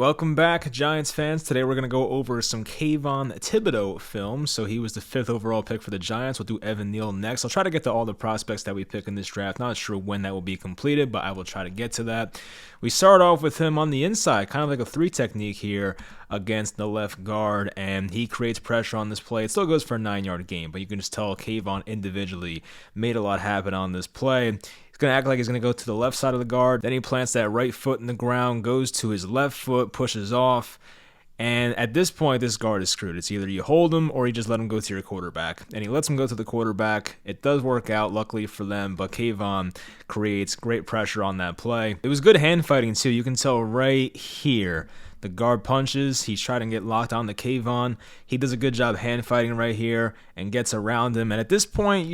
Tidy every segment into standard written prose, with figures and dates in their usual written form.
Welcome back, Giants fans. Today we're going to go over some Kayvon Thibodeaux film. So he was the 5th overall pick for the Giants. We'll do Evan Neal next. I'll try to get to all the prospects that we pick in this draft. Not sure when that will be completed, but I will try to get to that. We start off with him on the inside, kind of like a 3 technique here against the left guard, and he creates pressure on this play. It still goes for a 9-yard gain, but you can just tell Kayvon individually made a lot happen on this play. Going to act like he's going to go to the left side of the guard. Then he plants that right foot in the ground, goes to his left foot, pushes off. And at this point, this guard is screwed. It's either you hold him or you just let him go to your quarterback. And he lets him go to the quarterback. It does work out, luckily for them, but Kayvon creates great pressure on that play. It was good hand fighting, too. You can tell right here. The guard punches. He's trying to get locked on to Kayvon. He does a good job hand fighting right here and gets around him. And at this point,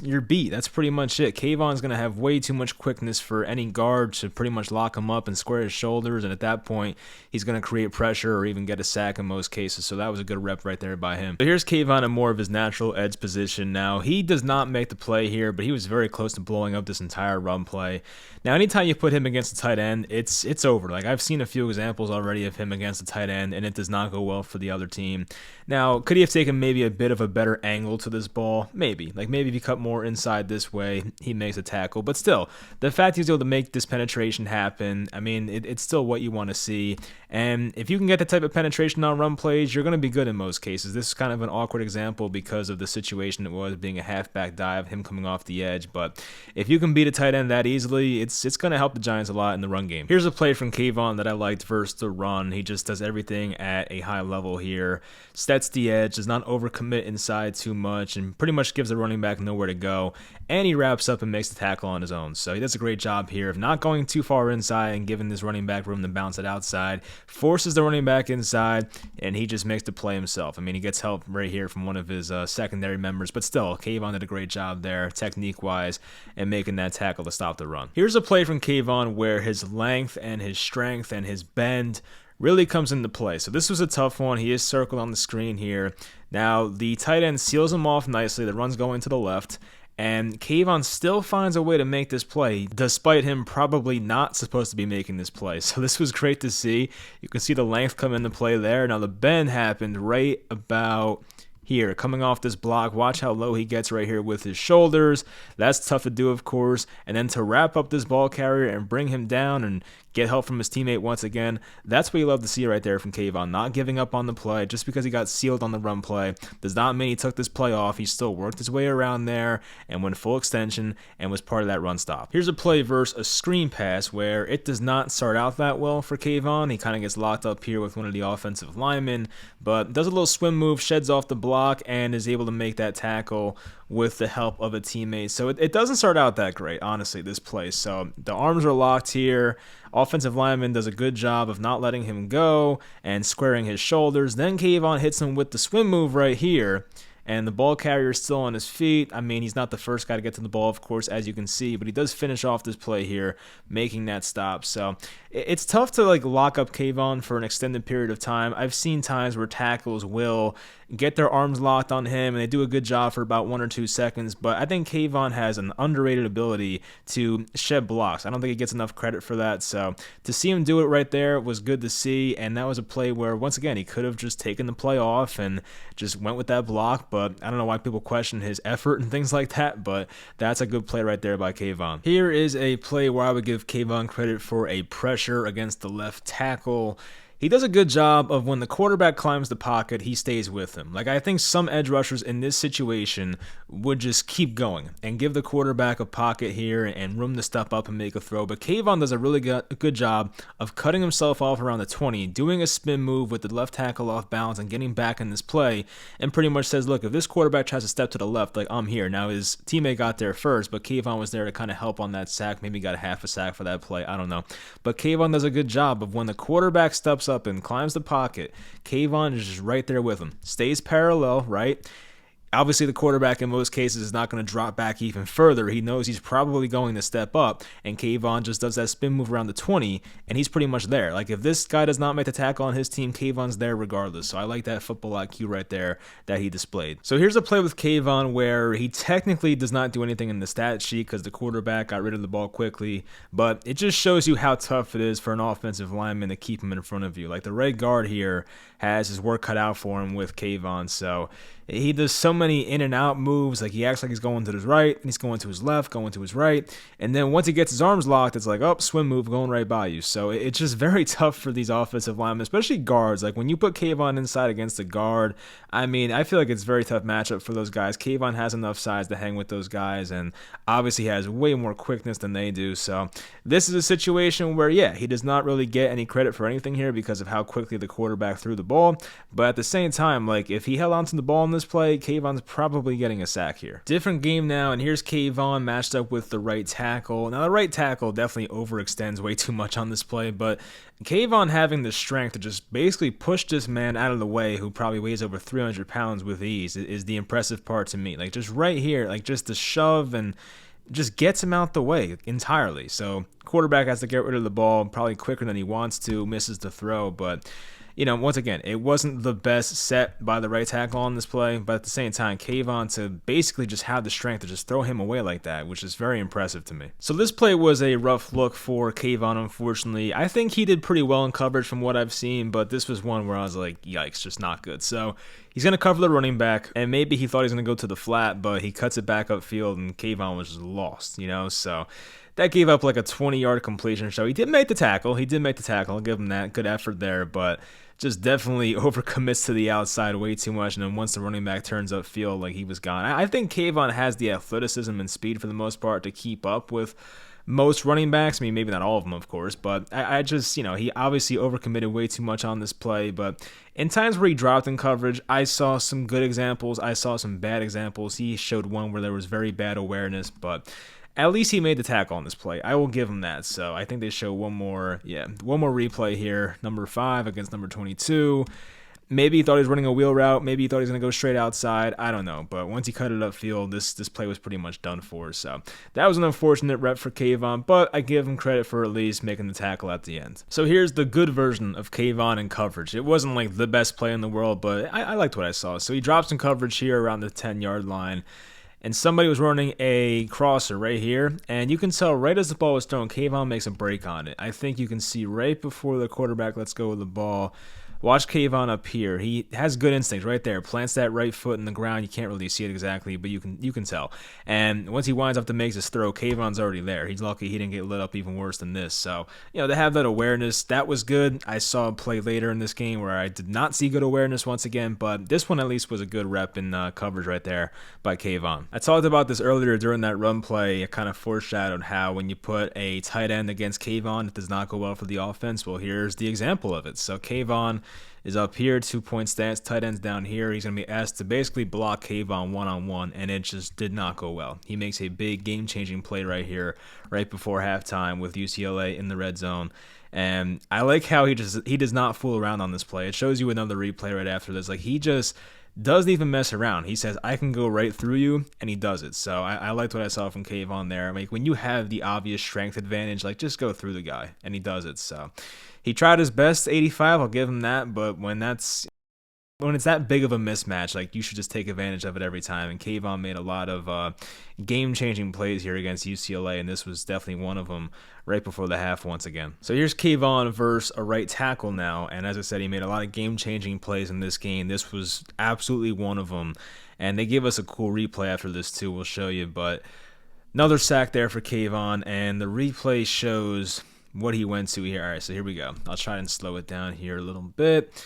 you're beat. That's pretty much it. Kayvon's going to have way too much quickness for any guard to pretty much lock him up and square his shoulders. And at that point, he's going to create pressure or even get a sack in most cases. So that was a good rep right there by him. But here's Kayvon in more of his natural edge position now. He does not make the play here, but he was very close to blowing up this entire run play. Now, anytime you put him against a tight end, it's over. Like, I've seen a few examples already of him against a tight end, and it does not go well for the other team. Now, could he have taken maybe a bit of a better angle to this ball? Maybe. Like, maybe if he cut more inside this way, he makes a tackle. But still, the fact he's able to make this penetration happen, I mean, it's still what you want to see. And if you can get that type of penetration on run plays, you're going to be good in most cases. This is kind of an awkward example because of the situation it was, being a halfback dive, him coming off the edge. But if you can beat a tight end that easily, it's going to help the Giants a lot in the run game. Here's a play from Kayvon that I liked versus the run. He just does everything at a high level here. Sets the edge, does not overcommit inside too much, and pretty much gives the running back nowhere to go. And he wraps up and makes the tackle on his own. So he does a great job here of not going too far inside and giving this running back room to bounce it outside. Forces the running back inside, and he just makes the play himself. I mean, he gets help right here from one of his secondary members, but still, Kayvon did a great job there, technique-wise, and making that tackle to stop the run. Here's a play from Kayvon where his length and his strength and his bend really comes into play. So this was a tough one. He is circled on the screen here. Now, the tight end seals him off nicely. The run's going to the left. And Kayvon still finds a way to make this play, despite him probably not supposed to be making this play. So this was great to see. You can see the length come into play there. Now, the bend happened right about here, coming off this block. Watch how low he gets right here with his shoulders. That's tough to do, of course. And then to wrap up this ball carrier and bring him down and get help from his teammate once again, that's what you love to see right there from Kayvon. Not giving up on the play. Just because he got sealed on the run play does not mean he took this play off. He still worked his way around there and went full extension and was part of that run stop. Here's a play versus a screen pass where it does not start out that well for Kayvon. He kind of gets locked up here with one of the offensive linemen, but does a little swim move, sheds off the block, and is able to make that tackle with the help of a teammate. So it doesn't start out that great, honestly, this play. So the arms are locked here. Offensive lineman does a good job of not letting him go and squaring his shoulders. Then Kayvon hits him with the swim move right here. And the ball carrier is still on his feet. I mean, he's not the first guy to get to the ball, of course, as you can see, but he does finish off this play here, making that stop. So it's tough to lock up Kayvon for an extended period of time. I've seen times where tackles will get their arms locked on him, and they do a good job for about 1 or 2 seconds. But I think Kayvon has an underrated ability to shed blocks. I don't think he gets enough credit for that. So to see him do it right there was good to see, and that was a play where, once again, he could have just taken the play off and just went with that block. But I don't know why people question his effort and things like that, but that's a good play right there by Kayvon. Here is a play where I would give Kayvon credit for a pressure against the left tackle. He does a good job of when the quarterback climbs the pocket, he stays with him. I think some edge rushers in this situation would just keep going and give the quarterback a pocket here and room to step up and make a throw. But Kayvon does a really good job of cutting himself off around the 20, doing a spin move with the left tackle off balance and getting back in this play, and pretty much says, look, if this quarterback tries to step to the left, I'm here. Now, his teammate got there first, but Kayvon was there to kind of help on that sack. Maybe got half a sack for that play. I don't know. But Kayvon does a good job of when the quarterback steps up and climbs the pocket, Kayvon is just right there with him. Stays parallel, right? Obviously, the quarterback in most cases is not going to drop back even further. He knows he's probably going to step up, and Kayvon just does that spin move around the 20, and he's pretty much there. Like, if this guy does not make the tackle on his team, Kayvon's there regardless. So I like that football IQ right there that he displayed. So here's a play with Kayvon where he technically does not do anything in the stat sheet because the quarterback got rid of the ball quickly, but it just shows you how tough it is for an offensive lineman to keep him in front of you. Like, the right guard here has his work cut out for him with Kayvon, so he does so many in and out moves. Like, he acts like he's going to his right, and he's going to his left, going to his right, and then once he gets his arms locked, it's like, oh, swim move going right by you. So it's just very tough for these offensive linemen, especially guards. Like, when you put Kayvon inside against a guard, I mean, I feel like it's a very tough matchup for those guys. Kayvon has enough size to hang with those guys, and obviously has way more quickness than they do. So this is a situation where, yeah, he does not really get any credit for anything here because of how quickly the quarterback threw the ball. But at the same time, like, if he held onto the ball in this play, Kayvon's probably getting a sack here. Different game now, and here's Kayvon matched up with the right tackle. Now, the right tackle definitely overextends way too much on this play, but Kayvon having the strength to just basically push this man out of the way, who probably weighs over 300 pounds with ease, is the impressive part to me. Like, just right here, like, just the shove and just gets him out the way entirely. So quarterback has to get rid of the ball probably quicker than he wants to, misses the throw, but you know, once again, it wasn't the best set by the right tackle on this play, but at the same time, Kayvon to basically just have the strength to just throw him away like that, which is very impressive to me. So this play was a rough look for Kayvon, unfortunately. I think he did pretty well in coverage from what I've seen, but this was one where I was like, yikes, just not good. So he's going to cover the running back, and maybe he thought he was going to go to the flat, but he cuts it back upfield, and Kayvon was just lost, you know, so that gave up like a 20-yard completion. So he did make the tackle. I'll give him that. Good effort there, but just definitely overcommits to the outside way too much. And then once the running back turns upfield, like, he was gone. I think Kayvon has the athleticism and speed for the most part to keep up with most running backs. I mean, maybe not all of them, of course, but I just, you know, he obviously overcommitted way too much on this play. But in times where he dropped in coverage, I saw some good examples. I saw some bad examples. He showed one where there was very bad awareness, but at least he made the tackle on this play. I will give him that. So I think they show one more replay here. Number 5 against number 22. Maybe he thought he was running a wheel route. Maybe he thought he was going to go straight outside. I don't know. But once he cut it upfield, this play was pretty much done for. So that was an unfortunate rep for Kayvon, but I give him credit for at least making the tackle at the end. So here's the good version of Kayvon in coverage. It wasn't like the best play in the world, but I liked what I saw. So he drops in coverage here around the 10-yard line, and somebody was running a crosser right here, and you can tell right as the ball was thrown, Kayvon makes a break on it. I think you can see right before the quarterback lets go of the ball. Watch Kayvon up here. He has good instincts right there. Plants that right foot in the ground. You can't really see it exactly, but you can tell. And once he winds up to make his throw, Kayvon's already there. He's lucky he didn't get lit up even worse than this. So, you know, to have that awareness, that was good. I saw a play later in this game where I did not see good awareness once again, but this one at least was a good rep in coverage right there by Kayvon. I talked about this earlier during that run play. It kind of foreshadowed how when you put a tight end against Kayvon, it does not go well for the offense. Well, here's the example of it. So Kayvon is up here, 2-point stance, tight end's down here. He's going to be asked to basically block Kayvon one-on-one, and it just did not go well. He makes a big game-changing play right here, right before halftime with UCLA in the red zone. And I like how he does not fool around on this play. It shows you another replay right after this. Like, he just doesn't even mess around. He says, I can go right through you, and he does it. So I liked what I saw from Kayvon there. I mean, when you have the obvious strength advantage, like, just go through the guy, and he does it. So he tried his best, 85, I'll give him that, but when it's that big of a mismatch, like, you should just take advantage of it every time. And Kayvon made a lot of game-changing plays here against UCLA, and this was definitely one of them right before the half once again. So here's Kayvon versus a right tackle now, and as I said, he made a lot of game-changing plays in this game. This was absolutely one of them, and they give us a cool replay after this too. We'll show you, but another sack there for Kayvon, and the replay shows what he went to here. All right, so here we go. I'll try and slow it down here a little bit.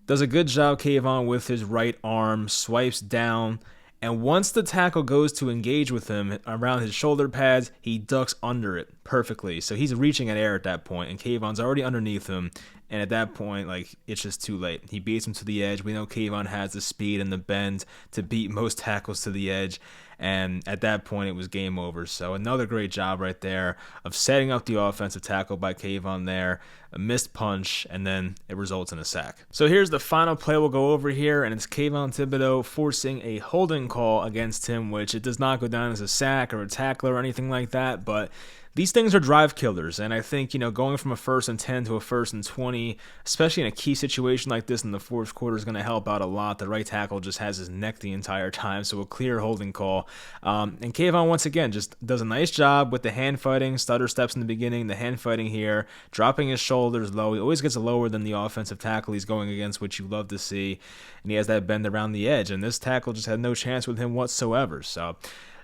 Does a good job, Kayvon, with his right arm, swipes down, and once the tackle goes to engage with him around his shoulder pads, he ducks under it perfectly. So he's reaching at air at that point, and Kayvon's already underneath him, and at that point, like, it's just too late. He beats him to the edge. We know Kayvon has the speed and the bend to beat most tackles to the edge, and at that point it was game over. So another great job right there of setting up the offensive tackle by Kayvon there, a missed punch, and then it results in a sack. So here's the final play we'll go over here, and it's Kayvon Thibodeaux forcing a holding call against him, which it does not go down as a sack or a tackle or anything like that, but these things are drive killers, and I think, going from a 1st and 10 to a 1st and 20, especially in a key situation like this in the fourth quarter, is going to help out a lot. The right tackle just has his neck the entire time, so a clear holding call. And Kayvon, once again, just does a nice job with the hand fighting, stutter steps in the beginning, the hand fighting here, dropping his shoulders low. He always gets lower than the offensive tackle he's going against, which you love to see, and he has that bend around the edge, and this tackle just had no chance with him whatsoever. So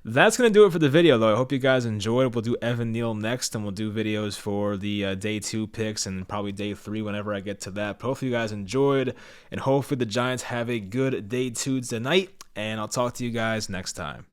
that's going to do it for the video, though. I hope you guys enjoyed. We'll do Evan Neal next, and we'll do videos for the day 2 picks and probably day 3 whenever I get to that. But hopefully you guys enjoyed, and hopefully the Giants have a good day 2 tonight, and I'll talk to you guys next time.